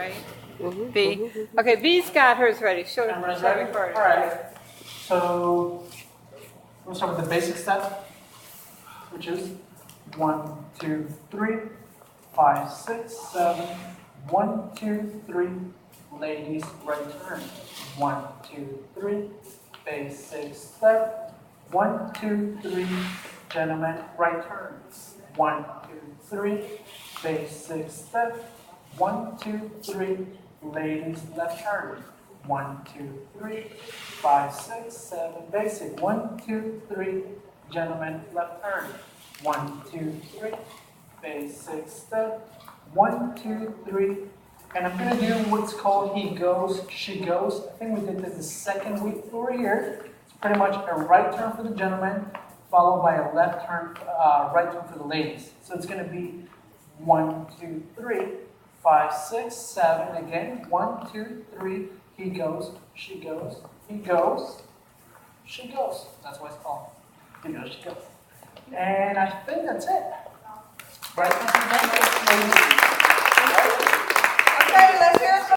right? B. Okay, B's got hers ready. Show it. Camera's Show it ready? for it. All right. So we'll start with the basic step, which is 1, 2, 3, 5, 6, 7. 1, 2, 3. Ladies, right turn. 1, 2, 3. Basic step. 1, 2, 3. Gentlemen, right turn. 1, 2, 3. Basic step. 1, 2, 3. Ladies, left turn. 1, 2, 3. 5, 6, 7. Basic. 1, 2, 3. Gentlemen, left turn. 1, 2, 3. Basic step. 1, 2, 3. And I'm going to do what's called he goes, she goes. I think we did this the second week we were here. It's pretty much a right turn for the gentleman, followed by a left turn, right turn for the ladies. So it's going to be 1, 2, 3, 5, 6, 7. Again, 1, 2, 3. He goes, she goes, he goes, she goes. That's what it's called. He goes, she goes. And I think that's it. Right turn for the gentleman, ladies.